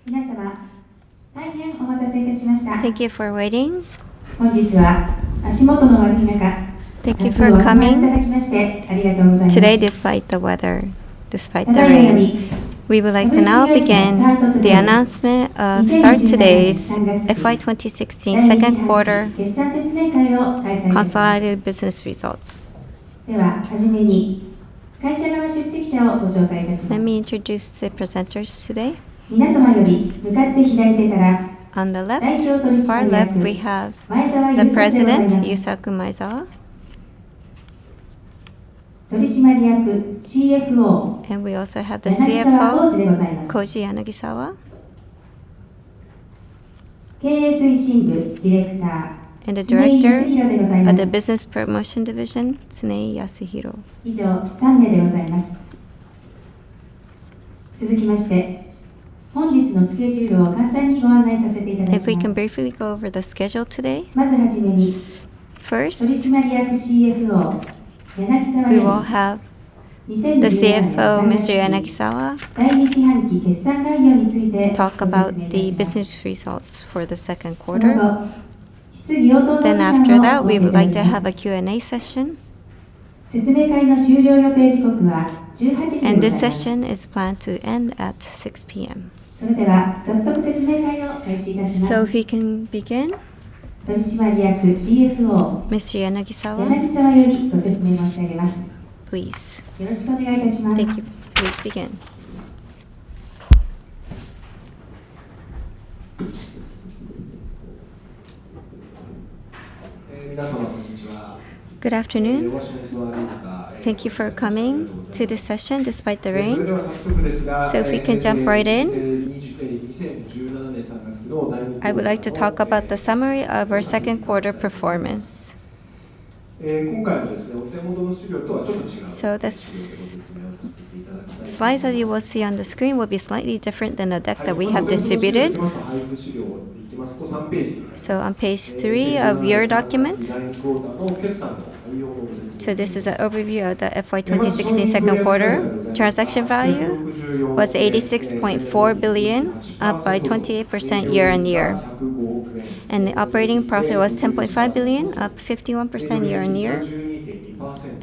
皆様、大変お待たせいたしました。Thank you for waiting. 本日は足元の悪い中、 Thank you for 夏をお集まりいた coming だきましてありがとうございます。 today despite the weather, despite た the だいまよ rain. り We would like to now begin the announcement of Start Today's FY2016 second quarter 決算説明会を開催いたします。 consolidated business results. では、はじめに会社側出席者をご紹介いたしま Let す。 me introduce the presenters today. 皆様より向かって左手から On the 代 left, 表取 far 締 left, 役 we have 前澤 the 友作でござい President, ます。 Yusaku Maezawa, 取締役 CFO and we also have the 柳沢浩二 CFO, でございます。 Koji Yanagisawa, 経営推進部ディレクタ and the ー常井康 Director 弘でございま of the す。 Business Promotion Division, Tsunei Yasuhiro. 以上3名でございます。続きまして本日のスケジュールを簡単にご案内させていただ If we き can ます。 briefly go over the schedule today. まずはじめに First, 取締役 CFO 柳沢 we よ will り have 2017 the 年 CFO, 3 Mr. 月 Yanagisawa, 第2四半期決算概要について talk ご about 説明いた the します。 business results for the second その quarter. 後、質疑応答の時 Then 間 after を that, 設 we けて would いただ like き to ま have す。 a Q&A session. 説明会の終了予定時刻は18時で And ござ this います。 session is planned to end at 6 p.m. それでは早速説明会を開始いたします。 So if we can begin, 取締役 CFO Mr. Yanagisawa, 柳沢よりご説明申し上げます。 please. よろしくお願いいたします。 Thank you. Please begin. 皆様こんにちは。 Good afternoon. お足元の悪い中、 Thank you for coming to this session despite the それ rain. では早速ですが、 So if we can jump right in, 2017年3月期の第2 I would like to talk about the summary of our second quarter performance. 今回もですね、お手元の資料とはちょっと違う So the 説明をさせていただきたい。 slides that you will see on the screen will be slightly different than the deck that we はい have まずお手元の資料 distributed. に行きますと配布資料に行きますと3ページになります。 So on page 3 of your documents, 第2クォーターの決算の概要のご説明 so this is an overview of the FY2016 second quarter. Transaction value was 86.4 billion, up by 28% year on year. And the operating profit was 10.5 billion, up 51% year on year.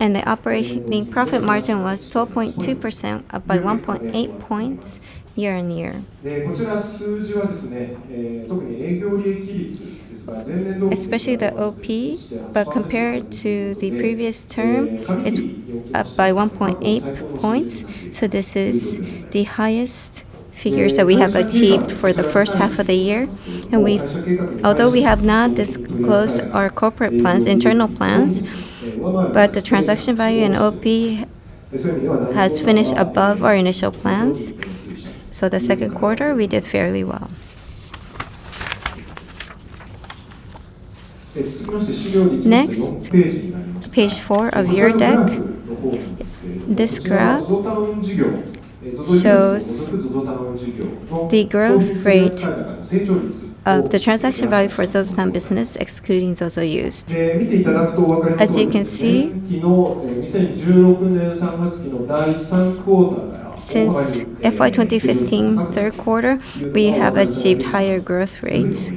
And the operating profit margin was 12.2%, up by 1.8 points year on year. でこちら数字はですね、特に営業利益率ですが、前年度 Especially the OP, but compared to the previous term, it's up by 1.8 points. So this is the highest figures that we have achieved for the first half of the year. And although we have not disclosed our corporate plans, internal plans, but the transaction value and OP has finished above our initial plans. So the second quarter, we did fairly well. Next, page 4 of your deck. This graph shows the growth rate of the transaction value for ZOZOTOWN business, excluding ZOZO used. As you can see, since FY2015 third quarter, we have achieved higher growth rates.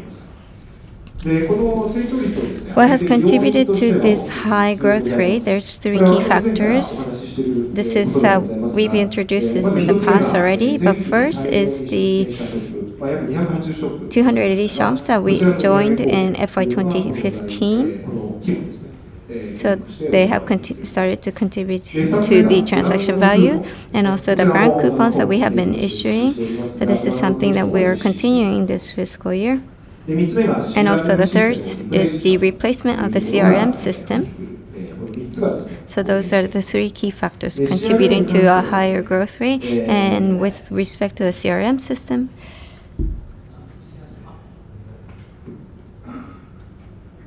What has contributed to this high growth rate? There's three key factors. This is we've introduced this in the past already, but first is the 280 shops that we joined in FY2015. So they have started to contribute to the transaction value, and also the brand coupons that we have been issuing. This is something that we are continuing this fiscal year. And also the third is the replacement of the CRM system. So those are the three key factors contributing to a higher growth rate. And with respect to the CRM system,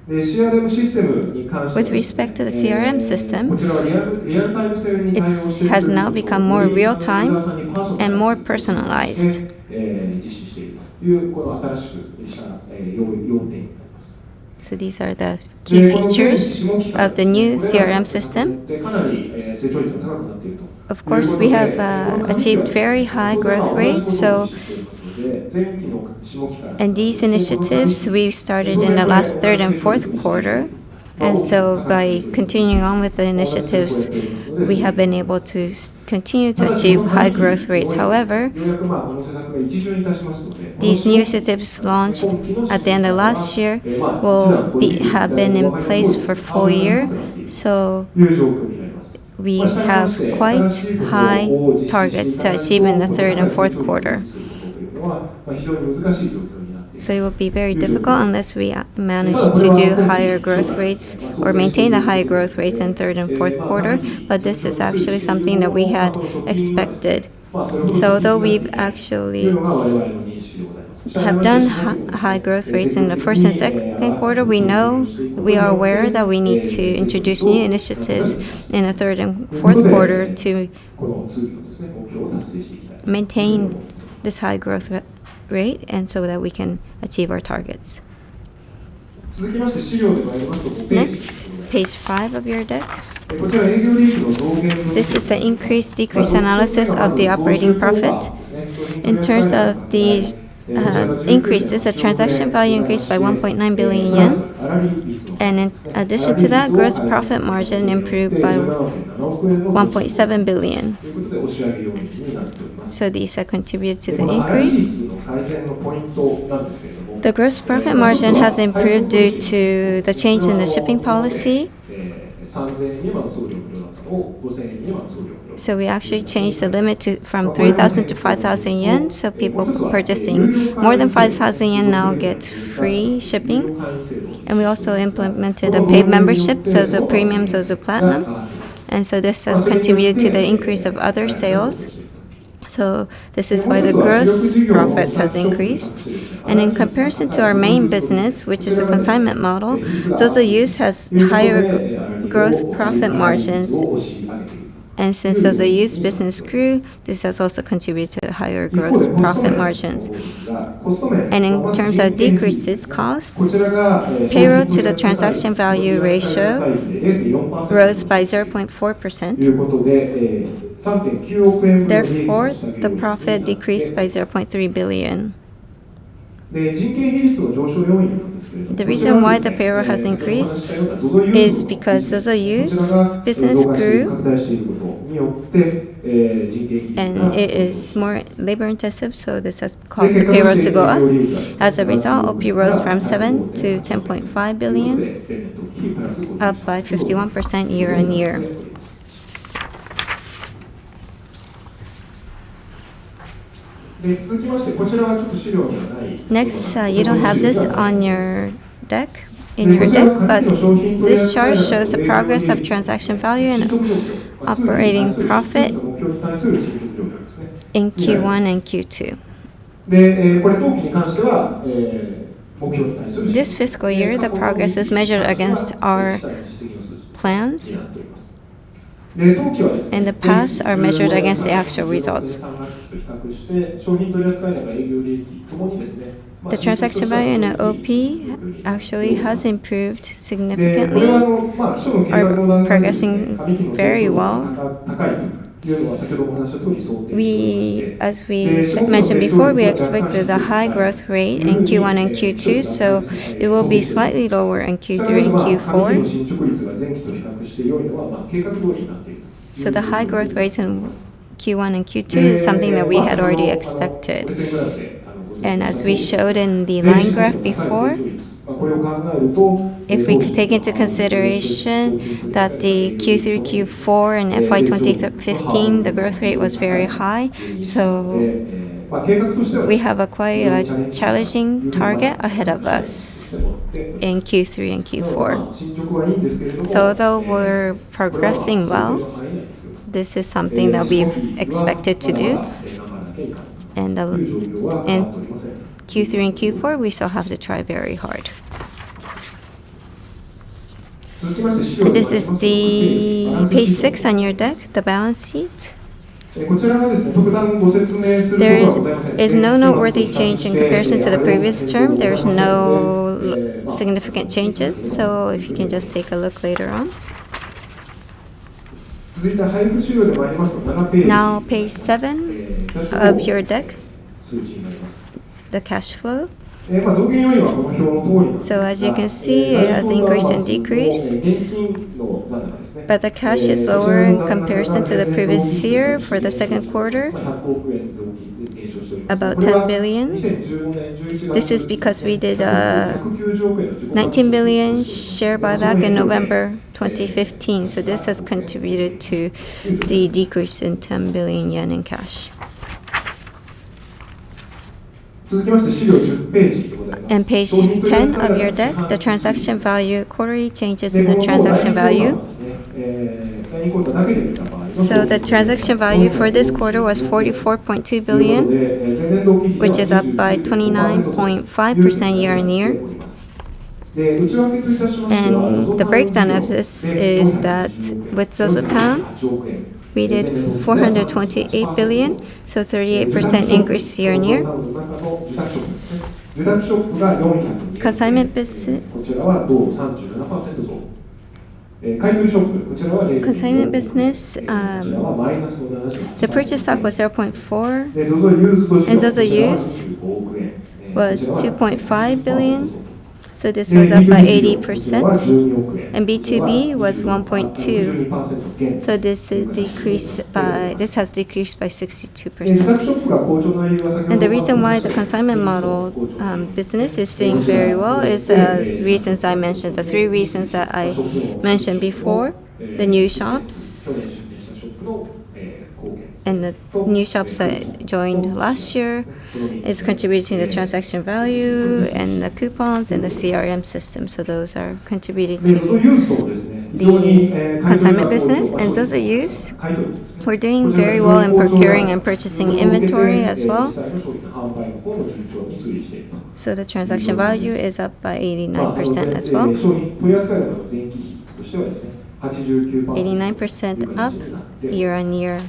with respect to the CRM system, it has now become more real-time and more personalized. So these are the key features of the new CRM system. Of course, we have achieved very high growth rates, so And these initiatives we started in the last third and fourth quarter. And so by continuing on with the initiatives, we have been able to continue to achieve high growth rates. However, these new initiatives launched at the end of last year have been in place for full year. So we have quite high targets to achieve in the third and fourth quarter. So it will be very difficult unless we manage to do higher growth rates or maintain the high growth rates in third and fourth quarter. But this is actually something that we had expected. So although we've actually have done high growth rates in the first and second quarter, we are aware that we need to introduce new initiatives in the third and fourth quarter to maintain this high growth rate and so that we can achieve our targets. Next, page 5 of your deck. This is the increase-decrease analysis of the operating profit. In terms of the increases, the transaction value increased by 1.9 billion yen. And in addition to that, gross profit margin improved by 1.7 billion. So these have contributed to the increase. The gross profit margin has improved due to the change in the shipping policy. So we actually changed the limit from 3,000 to 5,000 yen. So people purchasing more than 5,000 yen now get free shipping. And we also implemented a paid membership, Zozo Premium, Zozo Platinum. And so this has contributed to the increase of other sales. So this is why the gross profits has increased. And in comparison to our main business, which is a consignment model, ZOZOUSE has higher growth profit margins. And since ZOZOUSE business grew, this has also contributed to higher gross profit margins. And in terms of decreases costs, payroll to the transaction value ratio rose by 0.4%. Therefore, the profit decreased by 0.3 billion. The reason why the payroll has increased is because ZOZOUSE business grew and it is more labor intensive, so this has caused the payroll to go up. As a result, OP rose from 7 to 10.5 billion, up by 51% year on year. Next, you don't have this on your deck, but this chart shows the progress of transaction value and operating profit in Q1 and Q2. This fiscal year, the progress is measured against our plans. In the past, are measured against the actual results. The transaction value and OP actually has improved significantly, are progressing very well. As we mentioned before, we expected a high growth rate in Q1 and Q2, so it will be slightly lower in Q3 and Q4. So the high growth rates in Q1 and Q2 is something that we had already expected. And as we showed in the line graph before, if we could take into consideration that the Q3, Q4 and FY2015, the growth rate was very high, so we have quite a challenging target ahead of us in Q3 and Q4. So although we're progressing well, this is something that we've expected to do. And in Q3 and Q4, we still have to try very hard. And this is the page 6 on your deck, the balance sheet. There is no noteworthy change in comparison to the previous term. There's no significant changes, so if you can just take a look later on. Now, page 7 of your deck. the cash flow. 増減要因はこの表の通りなんですが、 So as you can see, it has increased and decreased. 現金の残高ですね。 But the cash is lower in comparison to the previous year for the second quarter, 100億円増減少しております。 about 10 billion. 2015年11月 This is because we did 190億円の自己還元 19 billion share buyback in November 2015. So this has contributed to the decrease in 10 billion yen in cash. 続きまして資料10ページでございます。 And page 10 of your deck, the transaction value, quarterly changes in the transaction value. So the transaction value for this quarter was 44.2 billion, which is up by 29.5% year on year. And the breakdown of this is that with ZOZOTOWN, we did 428 billion, so 38% increase year on year. Consignment business. Consignment business, the purchase stock was 0.4, and ZOZO use was 2.5 billion. So this was up by 80%, and B2B was 1.2. So this has decreased by 62%. And the reason why the consignment model business is doing very well is reasons I mentioned, the three reasons that I mentioned before: the new shops, and the new shops that joined last year is contributing to the transaction value, and the coupons and the CRM system. So those are contributing to the consignment business. And ZOZO use, we're doing very well in procuring and purchasing inventory as well. So the transaction value is up by 89% as well. 89% up year on year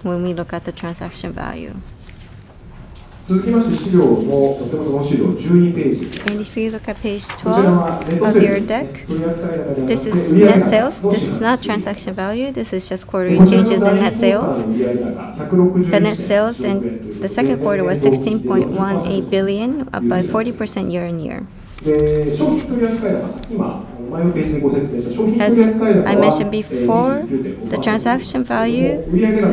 when we look at the transaction value. 続きまして資料のお手元の資料12ページ。 And if you look at page 12 of your deck, this is net sales. This is not transaction value. This is just quarterly changes in net sales. The net sales in the second quarter was 16.18 billion, up by 40% year on year. As I mentioned before, the transaction value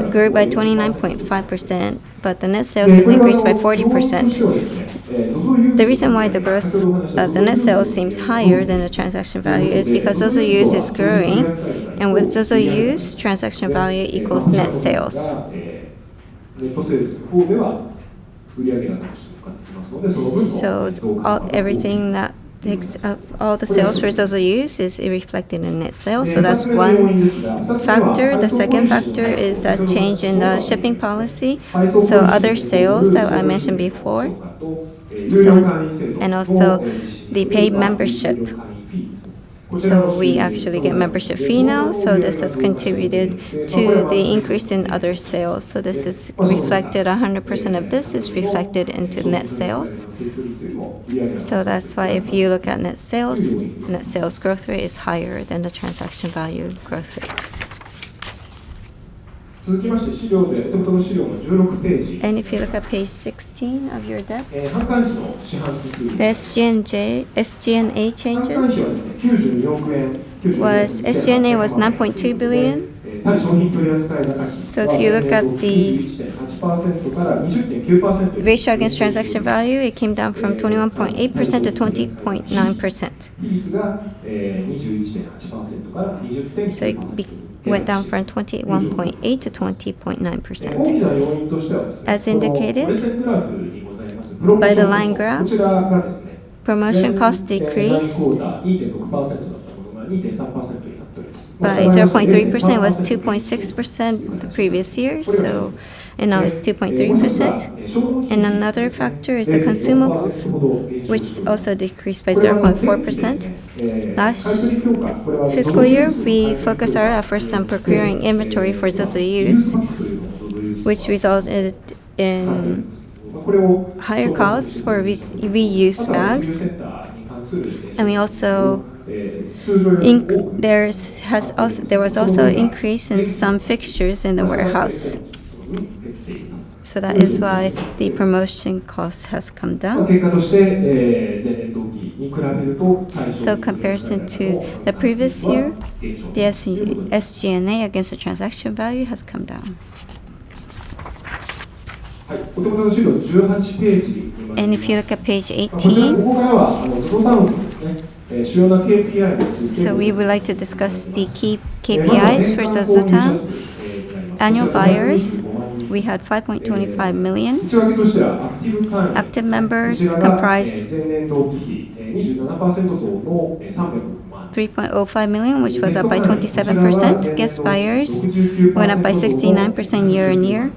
grew by 29.5%, but the net sales has increased by 40%. The reason why the growth of the net sales seems higher than the transaction value is because ZOZO use is growing, and with ZOZO use, transaction value equals net sales. So it's everything that takes up all the sales for ZOZO use is reflected in net sales. So that's one factor. The second factor is that change in the shipping policy. So other sales that I mentioned before. And also the paid membership. So we actually get membership fee now. So this has contributed to the increase in other sales. So this is reflected, 100% of this is reflected into net sales. So that's why if you look at net sales growth rate is higher than the transaction value growth rate. And if you look at page 16 of your deck, the SG&A changes was SG&A was 9.2 billion. So if you look at the ratio against transaction value, it came down from 21.8% to 20.9%. So it went down from 21.8 to 20.9%. As indicated by the line graph, promotion cost decreased by 0.3%. It was 2.6% the previous year, and now it's 2.3%. And another factor is the consumables, which also decreased by 0.4%. Last fiscal year, we focused our efforts on procuring inventory for ZOZO use, which resulted in higher costs for reuse bags. And we also there was also increase in some fixtures in the warehouse. So that is why the promotion cost has come まあ down. 結果として、前年同期に比べると対象 So に comparison to the previous year, the SG&A against the transaction value has come down. はい、お手元の資料18ページに And if you look at page こちらこ18, こからはゾゾタウンのですね、主要な KPI について so we would like to discuss the key KPIs for ZOZOTOWN. Annual buyers, we had 5.25 million. 内訳としてはアクティブ会員 Active members こちらが comprised 前年同期比 27% 増の300万 3.05 million, which was up by 27%. Guest buyers went up by 69% year on year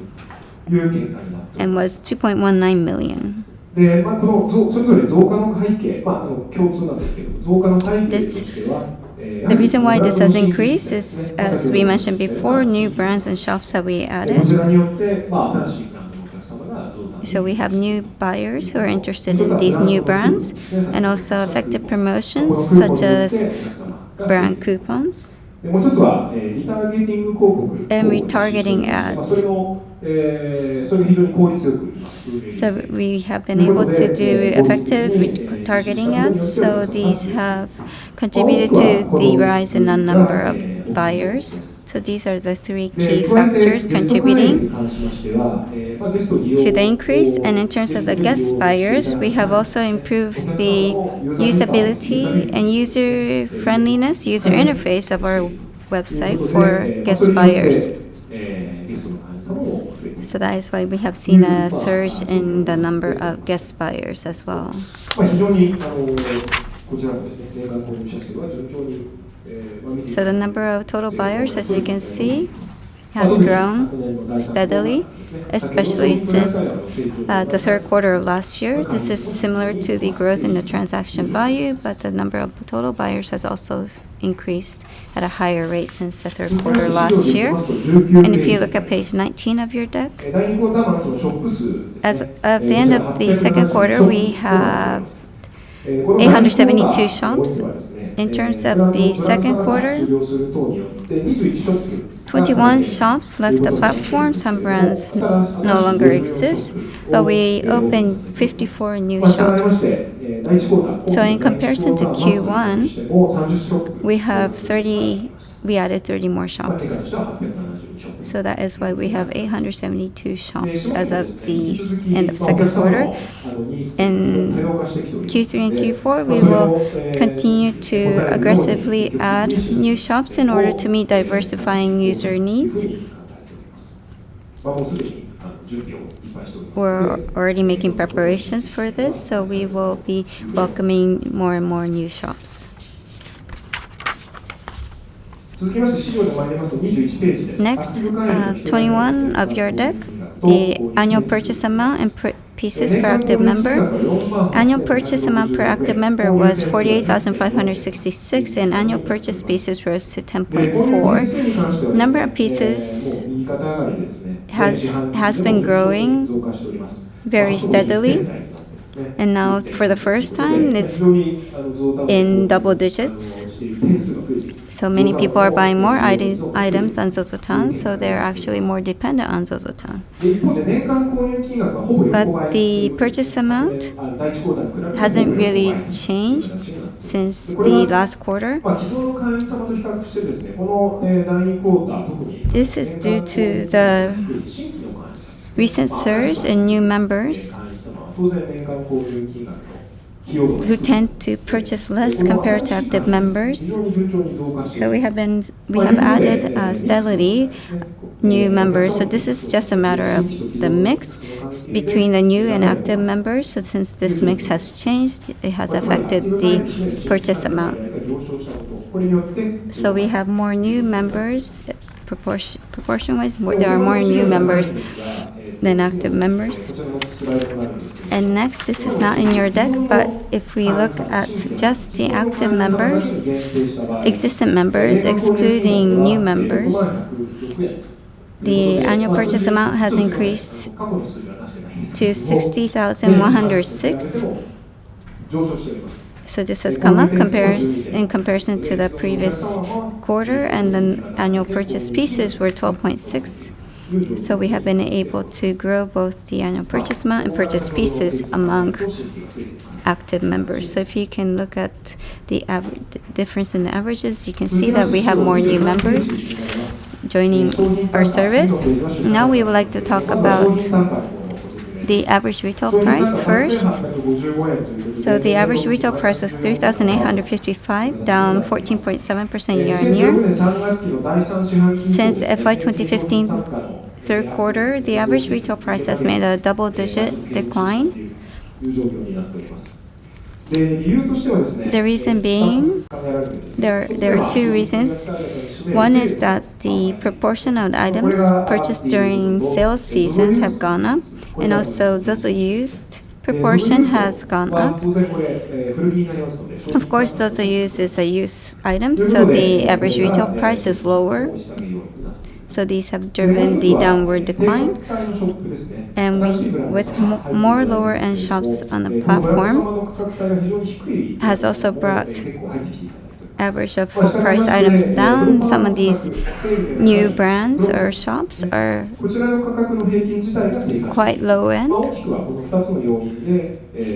という結果になっており and ます was 2.19 million. で、このそれぞれ増加の背景、共通なんですけど、増加の背景としては、The reason why this has increased is, as we mentioned before, new brands and shops that we こ added. ちらによって、新しいブランドのお客様が増加 So we have new buyers who are interested in these new brands and also effective promotions such as brand coupons でもう一つは、リターゲティング広告 and retargeting それ ads. の、それが非常に効率よく So we have been able to do effective retargeting ads. So these have contributed to the rise in the number of buyers. So these are the three key factors contributing to the increase. And in terms of the guest buyers, we have also improved the usability and user friendliness, user interface of our website for guest buyers. So that is why we have seen a surge in the number of guest buyers as well. 非常にこちらもですね、年間購入者数は順調に So the number of total buyers, as you can see, has grown steadily, especially since the third quarter of last year. This is similar to the growth in the transaction value, but the number of total buyers has also increased at a higher rate since the third quarter last year. And if you look at page 19 of your deck, 第2クォーターのそのショップ数 as of the end of the second quarter, we have 872 shops. In terms of the second quarter, 21 shops left the platform. Some brands no longer exist, but we opened 54 new shops. So in comparison to Q1, we added 30 more shops. So that is why we have 872 shops as of the end of second quarter. In Q3 and Q4, we will continue to aggressively add new shops in order to meet diversifying user needs. We're already making preparations for this, so we will be welcoming more and more new shops. 続きまして資料で参りますと21ページです。 Next, 21 of your deck, the annual purchase amount and pieces per active member. Annual purchase amount per active member was 48,566 and annual purchase pieces rose to 10.4. Number of pieces has been growing very steadily, and now for the first time it's in double digits. So many people are buying more items on ZOZOTOWN, so they're actually more dependent on ZOZOTOWN. But the purchase amount hasn't really changed since the last quarter. This is due to the recent surge in new members who tend to purchase less compared to active members. So we have added steadily new members. So this is just a matter of the mix between the new and active members. So since this mix has changed, it has affected the purchase amount. So we have more new members, proportion-wise, there are more new members than active members. And next, this is not in your deck, but if we look at just the active members, existing members, excluding new members, the annual purchase amount has increased to 60,106. So this has come up in comparison to the previous quarter, and the annual purchase pieces were 12.6 So we have been able to grow both the annual purchase amount and purchase pieces among active members. So if you can look at the difference in the averages, you can see that we have more new members joining our service. Now we would like to talk about the average retail price first. So the average retail price was $3,855, down 14.7% year on year. Since FY 2015 third quarter, the average retail price has made a double-digit decline. The reason being, there are two reasons. One is that the proportion of items purchased during sales seasons have gone up, and also ZOZO used proportion has gone up. Of course, ZOZO used is a used item, so the average retail price is lower. So these have driven the downward decline. And with more lower-end shops on the platform, has also brought average of full price items down. Some of these new brands or shops are quite low end.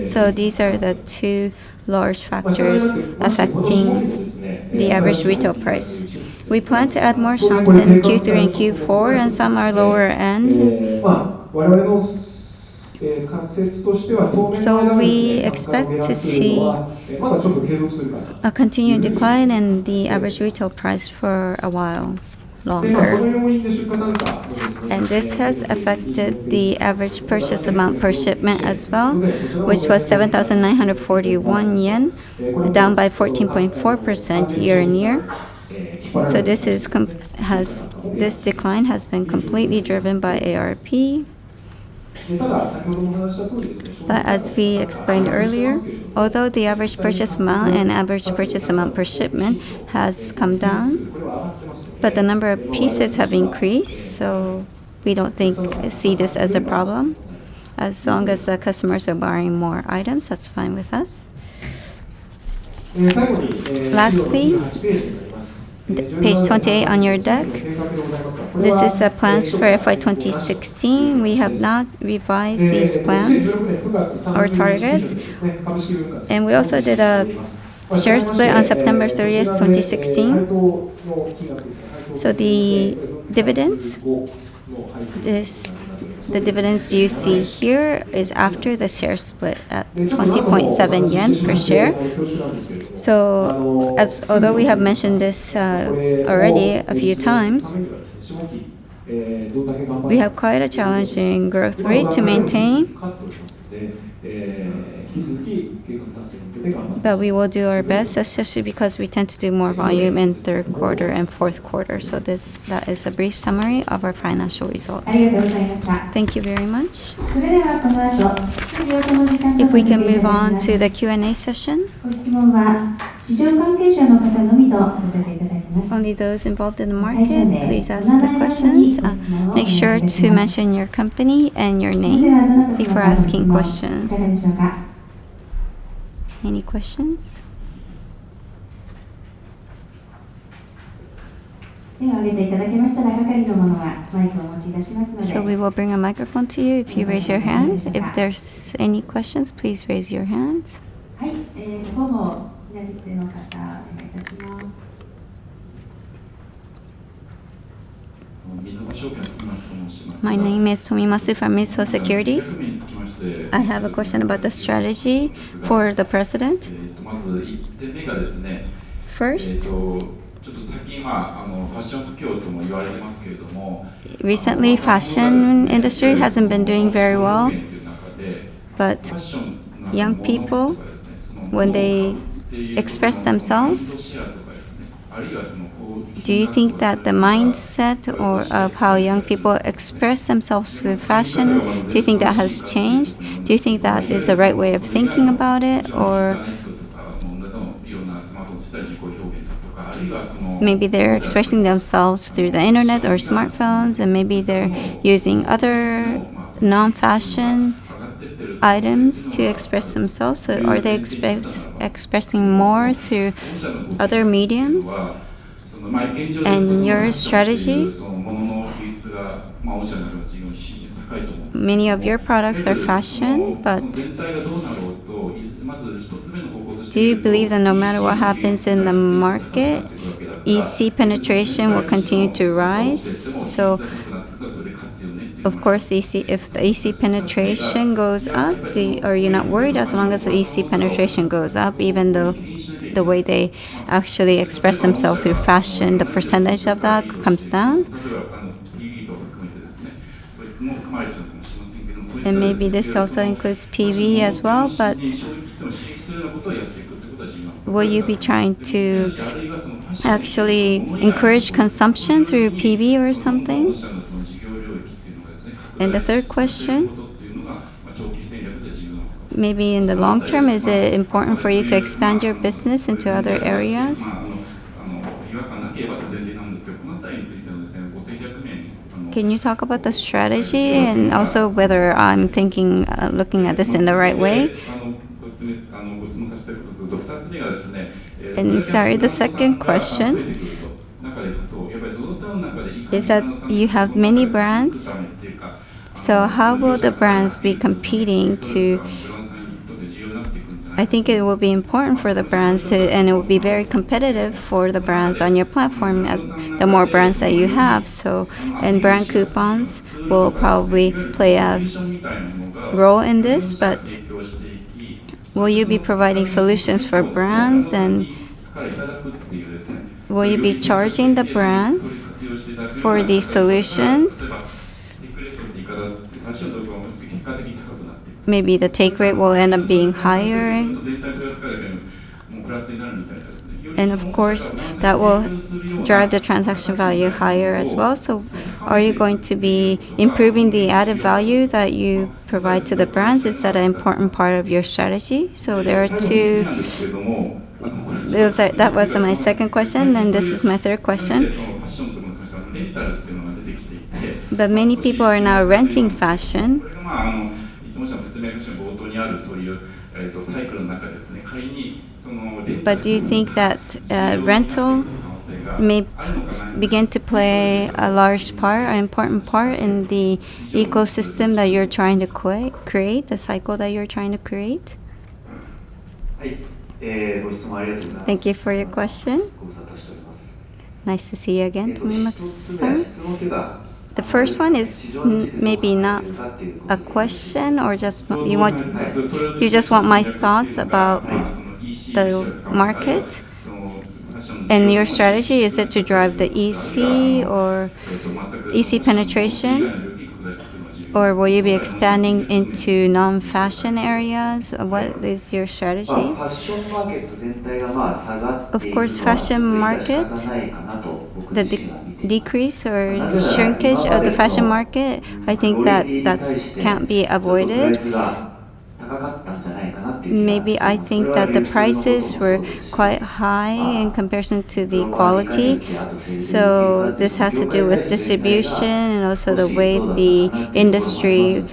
So these are the two large factors affecting the average retail price. We plan to add more shops in Q3 and Q4, and some are lower end. So we expect to see a continued decline in the average retail price for a while longer. And this has affected the average purchase amount per shipment as well, which was 7,941 yen, down by 14.4% year on year. So this decline has been completely driven by ARP. But as we explained earlier, although the average purchase amount and average purchase amount per shipment has come down, but the number of pieces have increased, so we don't see this as a problem. As long as the customers are buying more items, that's fine with us. Lastly, page 28 on your deck. This is the plans for FY2016. We have not revised these plans or targets. And we also did a share split on September 30th, 2016. So the dividends, the dividends you see here is after the share split at 20.7 yen per share. So although we have mentioned this already a few times, we have quite a challenging growth rate to maintain. But we will do our best, especially because we tend to do more volume in third quarter and fourth quarter. So that is a brief summary of our financial results. Thank you very much. If we can move on to the Q&A session. Only those involved in the market, please ask the questions. Make sure to mention your company and your name before asking questions. Any questions? So we will bring a microphone to you if you raise your hand. If there's any questions, please raise your hands. My name is Tomimasu from Mizuho Securities. I have a question about the strategy for the president. First, recently fashion industry hasn't been doing very well, but young people, when they express themselves, do you think that the mindset of how young people express themselves through fashion, do you think that has changed? Do you think that is the right way of thinking about it? Or maybe they're expressing themselves through the internet or smartphones, and maybe they're using other non-fashion items to express themselves. So are they expressing more through other mediums? And your strategy many of your products are fashion, but do you believe that no matter what happens in the market, EC penetration will continue to rise? So, of course, if the EC penetration goes up, are you not worried as long as the EC penetration goes up, even though the way they actually express themselves through fashion, the percentage of that comes down? And maybe this also includes PV as well, but will you be trying to actually encourage consumption through PV or something? And the third question, maybe in the long term, is it important for you to expand your business into other areas? Can you talk about the strategy and also whether I'm thinking, looking at this in the right way? And sorry, the second question is that you have many brands. So how will the brands be competing to? I think it will be important for the brands to, and it will be very competitive for the brands on your platform as the more brands that you have. So, and brand coupons will probably play a role in this, but will you be providing solutions for brands, and will you be charging the brands for these solutions? Maybe the take rate will end up being higher. And of course, that will drive the transaction value higher as well. So are you going to be improving the added value that you provide to the brands? Is that an important part of your strategy? So there are two. That was my second question, and this is my third question. But many people are now renting fashion. But do you think that rental may begin to play a large part, an important part in the ecosystem that you're trying to create, the cycle that you're trying to create? Thank you for your question. Nice to see you again, Tomimatsu-san. The first one is maybe not a question, or just you just want my thoughts about the market. And your strategy, is it to drive the EC or EC penetration? Or will you be expanding into non-fashion areas? What is your strategy? Of course, fashion market, the decrease or shrinkage of the fashion market, I think that can't be avoided. Maybe I think that the prices were quite high in comparison to the quality. So this has to do with distribution and also the way the industry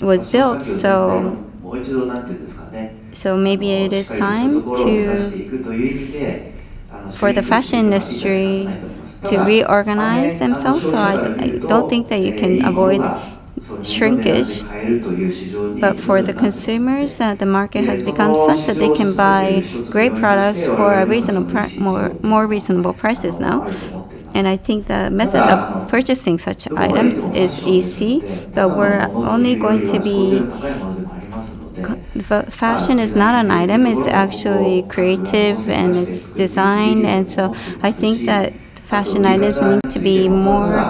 was built. So maybe it is time for the fashion industry to reorganize themselves. So I don't think that you can avoid shrinkage. But for the consumers, the market has become such that they can buy great products for a more reasonable prices now. And I think the method of purchasing such items is easy, but we're only going to be. Fashion is not an item, it's actually creative and it's designed. And so I think that fashion items need to be more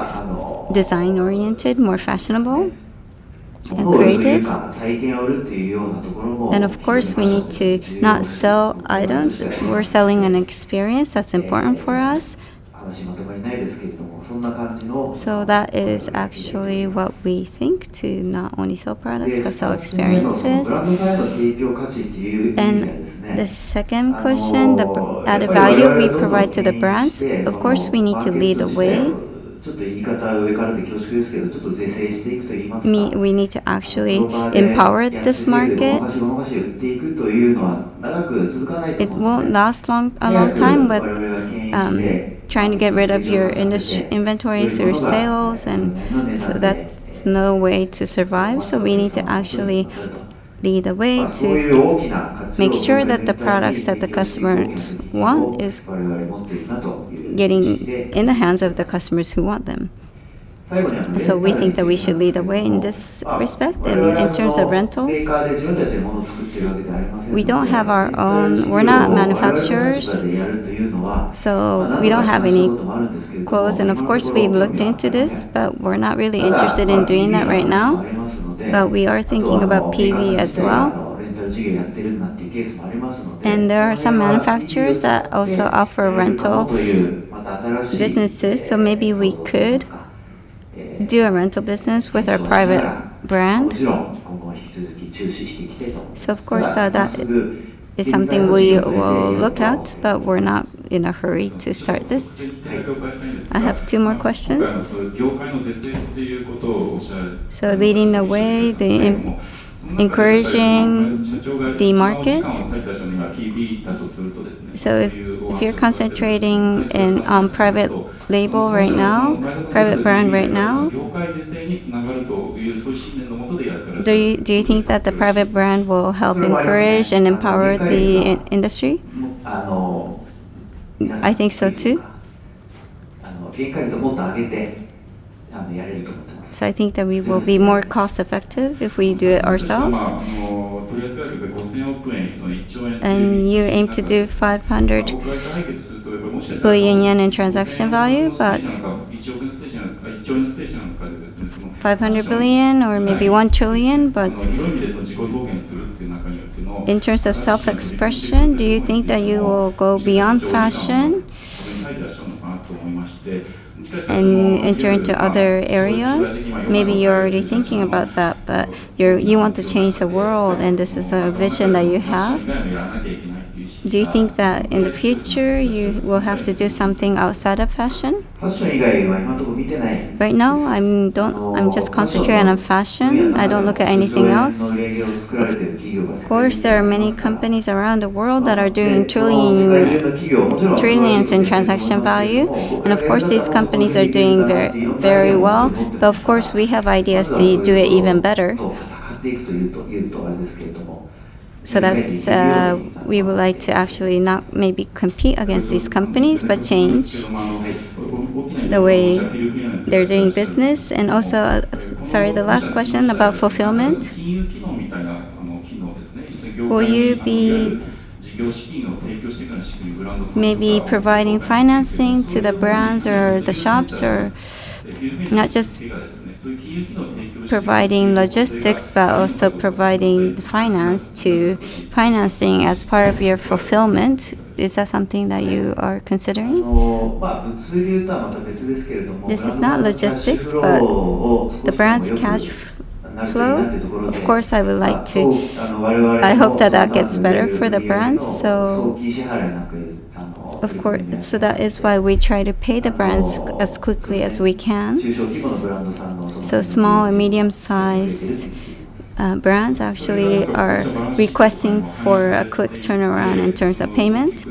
design oriented, more fashionable and creative. And of course, we need to not sell items. We're selling an experience that's important for us. So that is actually what we think, to not only sell products but sell experiences. And the second question, the added value we provide to the brands, of course we need to lead the way. We need to actually empower this market. It won't last a long time with trying to get rid of your inventory through sales, and so that it's no way to survive. So we need to actually lead the way to make sure that the products that the customers want is getting in the hands of the customers who want them. So we think that we should lead the way in this respect. And in terms of rentals, we don't have our own, we're not manufacturers, so we don't have any clothes. And of course, we've looked into this, but we're not really interested in doing that right now. But we are thinking about PV as well. And there are some manufacturers that also offer rental businesses, so maybe we could do a rental business with our private brand. So of course that is something we will look at, but we're not in a hurry to start this. I have 2 more questions. So leading the way, encouraging the market. So if you're concentrating on private label right now, private brand right now, do you think that the private brand will help encourage and empower the industry? I think so too. So I think that we will be more cost effective if we do it ourselves. And you aim to do 500 billion yen in transaction value, but 500 billion or maybe 1 trillion, but in terms of self-expression, do you think that you will go beyond fashion and enter into other areas? Maybe you're already thinking about that, but you want to change the world, and this is a vision that you have. Do you think that in the future you will have to do something outside of fashion? Right now, I'm just concentrating on fashion. I don't look at anything else. Of course, there are many companies around the world that are doing trillions in transaction value, and of course, these companies are doing very, very well. But of course, we have ideas to do it even better. So that's we would like to actually not maybe compete against these companies, but change the way they're doing business. And also, the last question about fulfillment. Will you be maybe providing financing to the brands or the shops, or not just providing logistics, but also providing the financing as part of your fulfillment? Is that something that you are considering? This is not logistics, but the brand's cash flow. Of course, I would like to. I hope that gets better for the brands. So, of course, so that is why we try to pay the brands as quickly as we can. So small and medium-sized brands actually are requesting for a quick turnaround in terms of payment.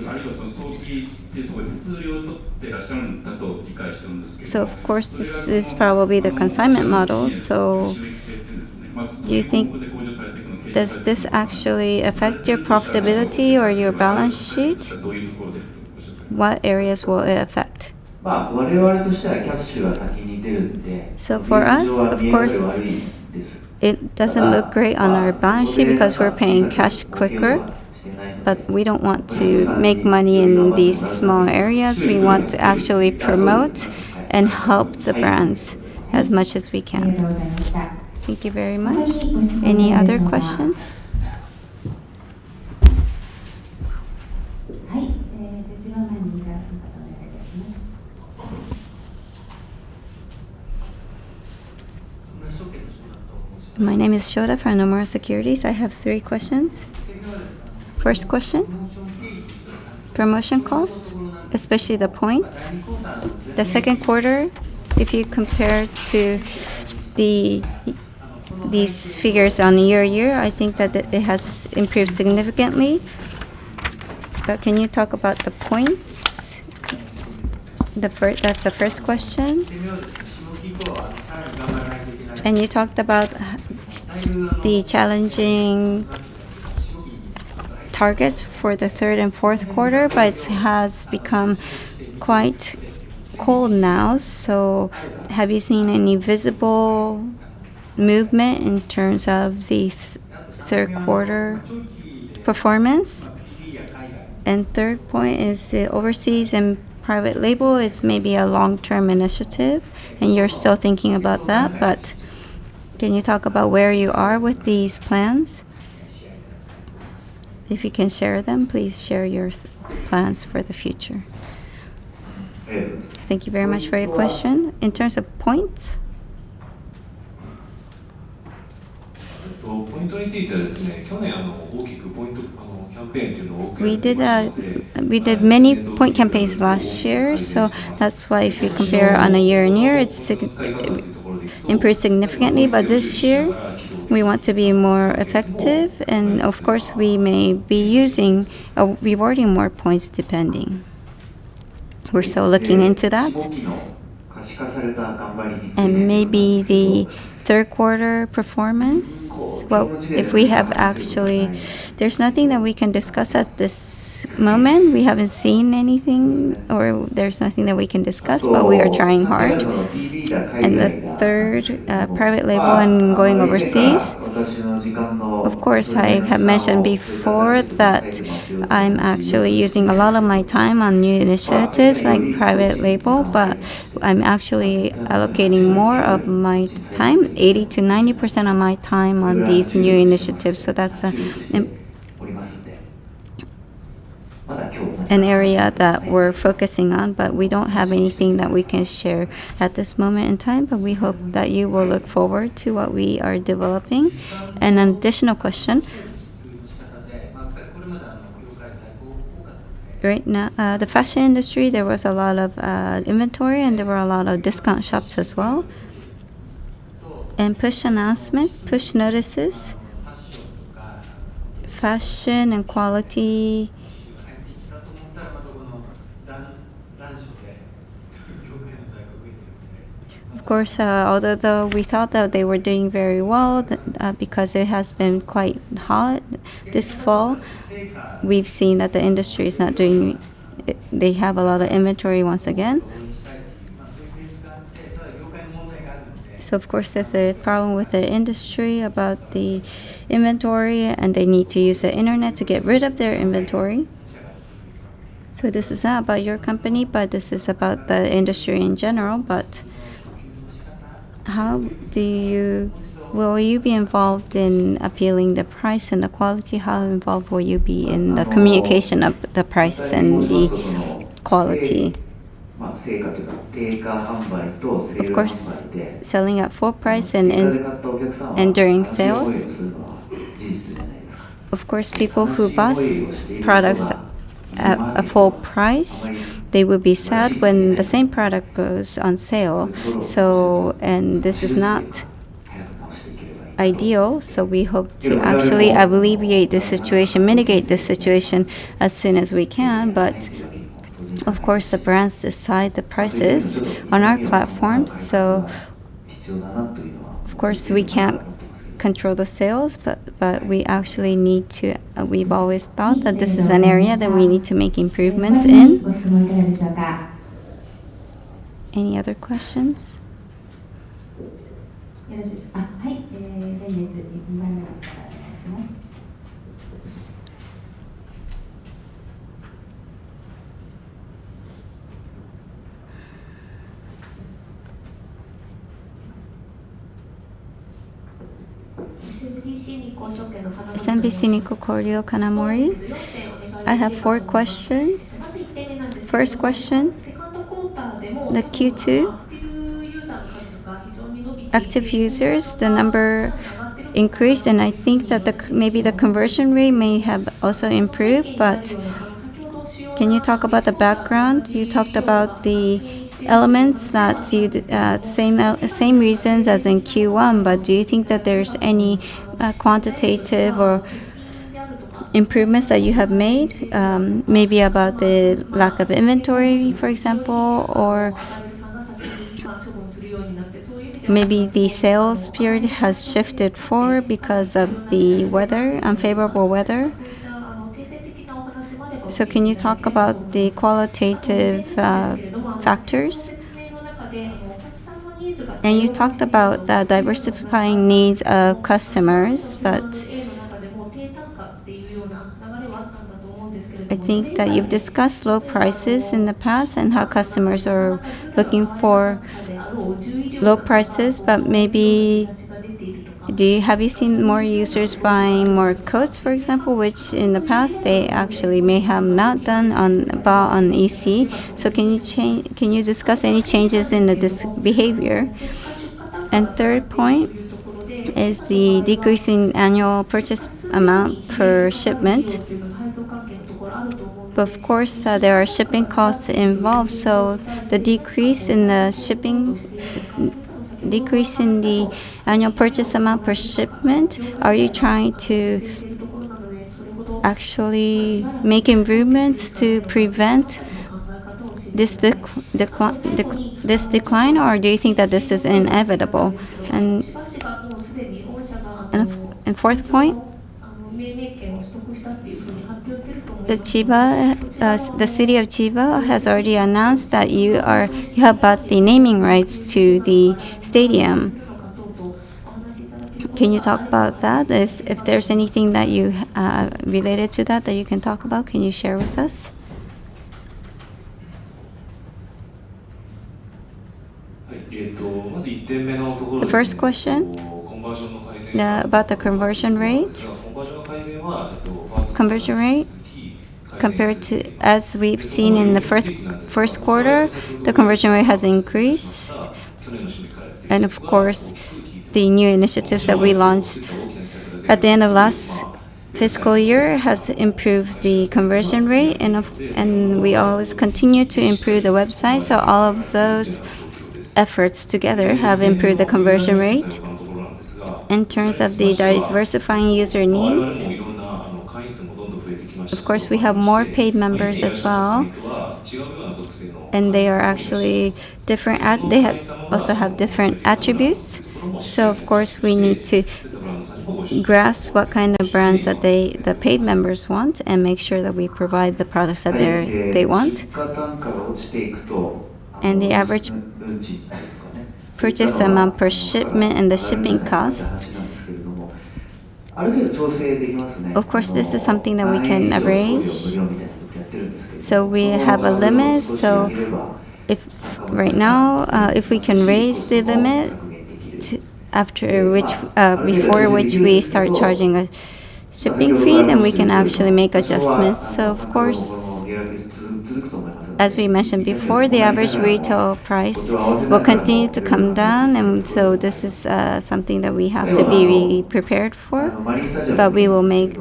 So of course, this is probably the consignment model. So do you think, does this actually affect your profitability or your balance sheet? What areas will it affect? So for us, of course, it doesn't look great on our balance sheet because we're paying cash quicker, but we don't want to make money in these small areas. We want to actually promote and help the brands as much as we can. Thank you very much. Any other questions? My name is Shoda from Nomura Securities. I have 3 questions. First question, promotion costs, especially the points. The second quarter, if you compare to these figures on year, I think that it has improved significantly. But can you talk about the points? That's the first question. And you talked about the challenging targets for the third and fourth quarter, but it has become quite cold now. So, have you seen any visible movement in terms of the third quarter performance? And third point is the overseas and private label is maybe a long-term initiative, and you're still thinking about that. But can you talk about where you are with these plans? If you can share them, please share your plans for the future. Thank you very much for your question. In terms of points, ポイントについてはですね、去年大きくポイントキャンペーンというのを多く we did many point campaigns last year, so that's why if you compare on a year-on-year, it's improved significantly. But this year, we want to be more effective, and of course, we may be rewarding more points depending. We're still looking into that. And maybe the third quarter performance, well, if we have actually, there's nothing that we can discuss at this moment. We haven't seen anything, or there's nothing that we can discuss, but we are trying hard. And the third, private label and going overseas. Of course, I have mentioned before that I'm actually using a lot of my time on new initiatives like private label, but I'm actually allocating more of my time, 80 to 90% of my time on these new initiatives. So that's an area that we're focusing on, but we don't have anything that we can share at this moment in time, but we hope that you will look forward to what we are developing. And an additional question. Right now, the fashion industry, there was a lot of inventory, and there were a lot of discount shops as well. And push announcements, push notices, fashion and quality. Of course, although we thought that they were doing very well because it has been quite hot this fall, we've seen that the industry is not doing. They have a lot of inventory once again. So of course, there's a problem with the industry about the inventory, and they need to use the internet to get rid of their inventory. So this is not about your company, but this is about the industry in general. But will you be involved in appealing the price and the quality? How involved will you be in the communication of the price and the quality? Of course, selling at full price and during sales. Of course, people who bought products at a full price, they will be sad when the same product goes on sale. So, and this is not ideal. So we hope to actually alleviate this situation, mitigate this situation as soon as we can. But of course, the brands decide the prices on our platforms. So, of course, we can't control the sales, but we actually need to. We've always thought that this is an area that we need to make improvements in. Any other questions? よろしいですか。はい、前列2番目の方お願いします。SMBC Nikko Koryo Kanamori. I have 4 questions. First question, the Q2 active users, the number increased, and I think that maybe the conversion rate may have also improved, but can you talk about the background? You talked about the elements that you same reasons as in Q1, but do you think that there's any quantitative or improvements that you have made, maybe about the lack of inventory, for example, or maybe the sales period has shifted forward because of the weather, unfavorable weather. So can you talk about the qualitative factors? And you talked about the diversifying needs of customers, but I think that you've discussed low prices in the past and how customers are looking for low prices, but maybe have you seen more users buying more coats, for example, which in the past they actually may have not done bought on EC? So can you discuss any changes in this behavior? And third point is the decrease in annual purchase amount per shipment. But of course, there are shipping costs involved, so the decrease in the annual purchase amount per shipment, are you trying to actually make improvements to prevent this decline, or do you think that this is inevitable? And fourth point, the city of Chiba has already announced that you have bought the naming rights to the stadium. Can you talk about that? If there's anything that you related to that you can talk about, can you share with us? The first question about the conversion rate. Conversion rate compared to, as we've seen in the first quarter, the conversion rate has increased. And of course, the new initiatives that we launched at the end of last fiscal year has improved the conversion rate, and we always continue to improve the website. So all of those efforts together have improved the conversion rate. In terms of the diversifying user needs, of course, we have more paid members as well, and they are actually different. They also have different attributes. So of course, we need to grasp what kind of brands that the paid members want, and make sure that we provide the products that they want. And the average purchase amount per shipment and the shipping costs. Of course, this is something that we can arrange. So we have a limit. So if right now, if we can raise the limit before which we start charging a shipping fee, then we can actually make adjustments. So of course, as we mentioned before, the average retail price will continue to come down, and so this is something that we have to be prepared for. But we will make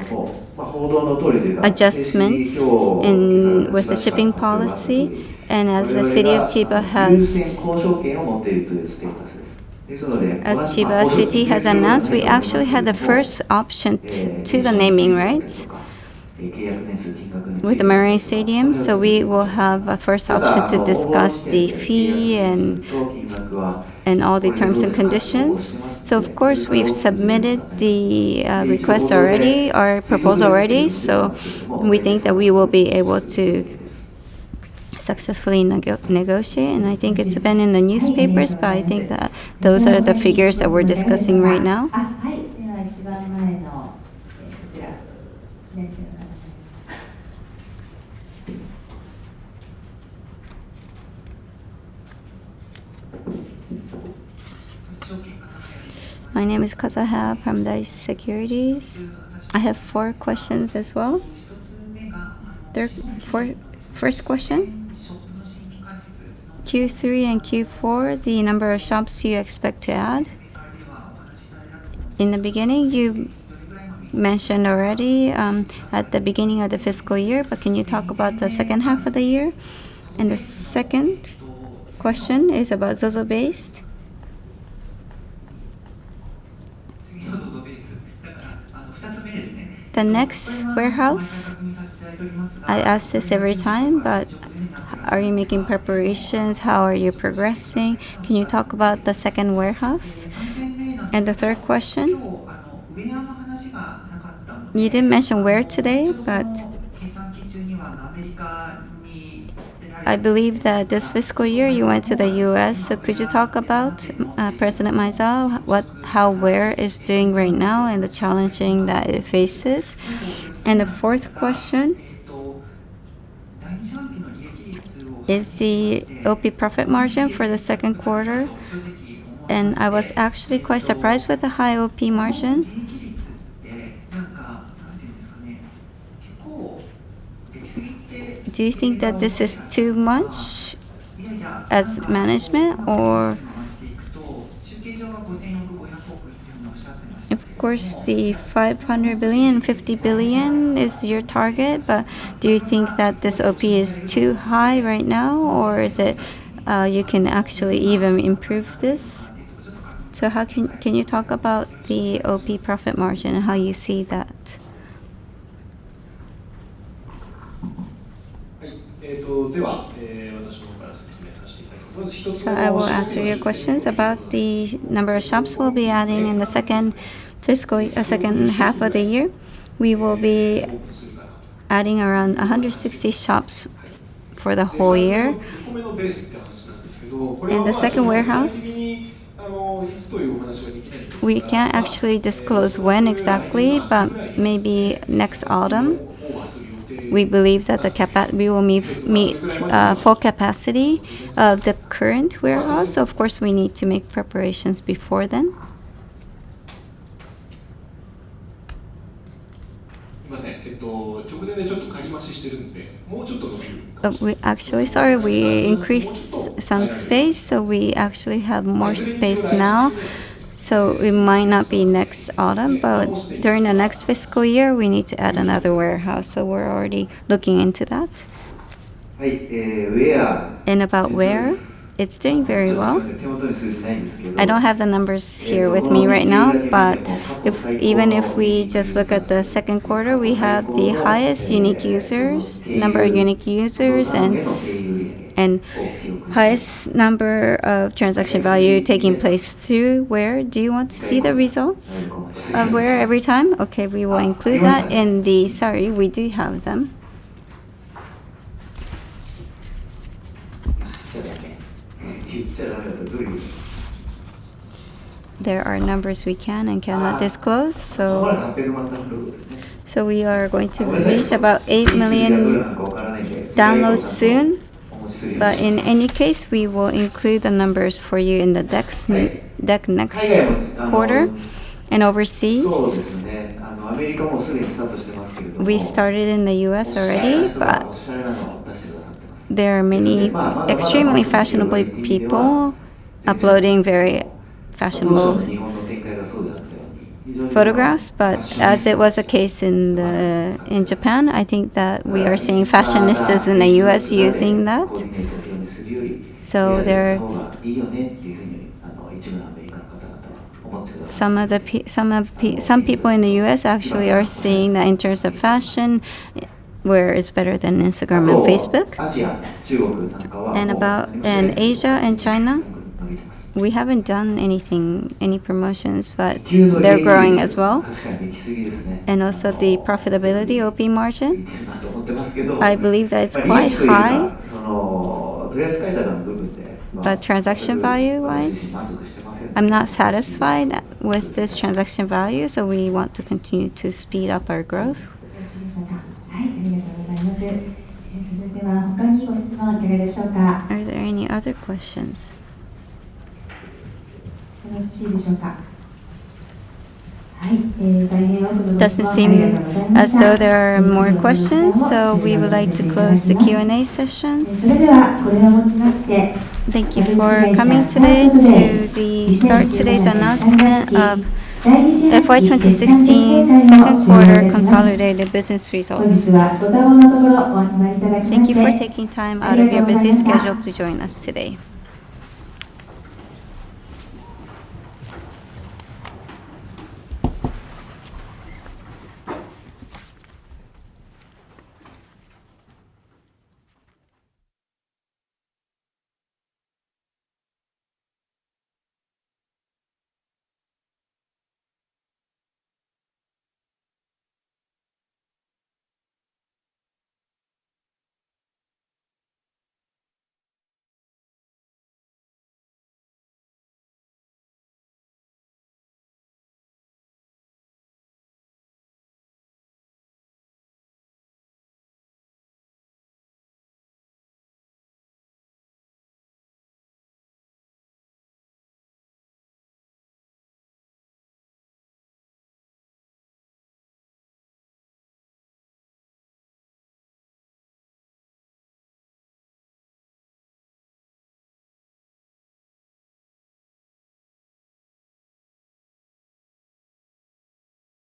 adjustments with the shipping policy, and as the city of Chiba as Chiba City has announced, we actually had the first option to the naming rights with the Marine Stadium. So we will have a first option to discuss the fee and all the terms and conditions. So of course, we've submitted the request already, our proposal already. So we think that we will be able to successfully negotiate, and I think it's been in the newspapers, but I think that those are the figures that we're discussing right now. My name is Kazaha from Dice Securities. I have 4 questions as well. First question. Q3 and Q4, the number of shops you expect to add. In the beginning, you mentioned already at the beginning of the fiscal year, but can you talk about the second half of the year? And the second question is about ZOZO-based. The next warehouse, I ask this every time, but are you making preparations? How are you progressing? Can you talk about the second warehouse? And the third question, you didn't mention where today, but I believe that this fiscal year you went to the U.S. So could you talk about President Maizao, how where is doing right now and the challenging that it faces? And the fourth question is the OP profit margin for the second quarter. And I was actually quite surprised with the high OP margin. Do you think that this is too much as management, or of course the 500 billion, 50 billion is your target, but do you think that this OP is too high right now, or is it you can actually even improve this? So how can you talk about the OP profit margin and how you see that? So I will answer your questions about the number of shops we'll be adding in the second half of the year. We will be adding around 160 shops for the whole year. In the second warehouse, we can't actually disclose when exactly, but maybe next autumn. We believe that we will meet full capacity of the current warehouse. So of course, we need to make preparations before then. We increased some space, so we actually have more space now. So it might not be next autumn, but during the next fiscal year, we need to add another warehouse. So we're already looking into that. And about where, it's doing very well. I don't have the numbers here with me right now, but even if we just look at the second quarter, we have the highest number of unique users, and highest number of transaction value taking place through where. Do you want to see the results of where every time? Okay, we will include that in the, we do have them. There are numbers we can and cannot disclose, so we are going to reach about 8 million downloads soon. But in any case, we will include the numbers for you in the deck next quarter. And overseas, we started in the US already, but there are many extremely fashionable people uploading very fashionable photographs, but as it was a case in Japan, I think that we are seeing fashionistas in the U.S. using that. So some people in the U.S. actually are seeing that in terms of fashion, where it's better than Instagram and Facebook. And in Asia and China, we haven't done any promotions, but they're growing as well. And also the profitability, OP margin, I believe that it's quite high. But transaction value-wise, I'm not satisfied with this transaction value, so we want to continue to speed up our growth. Are there any other questions? Doesn't seem as though there are more questions, so we would like to close the Q&A session. Thank you for coming today to start today's announcement of FY2016 second quarter consolidated business results. Thank you for taking time out of your busy schedule to join us today.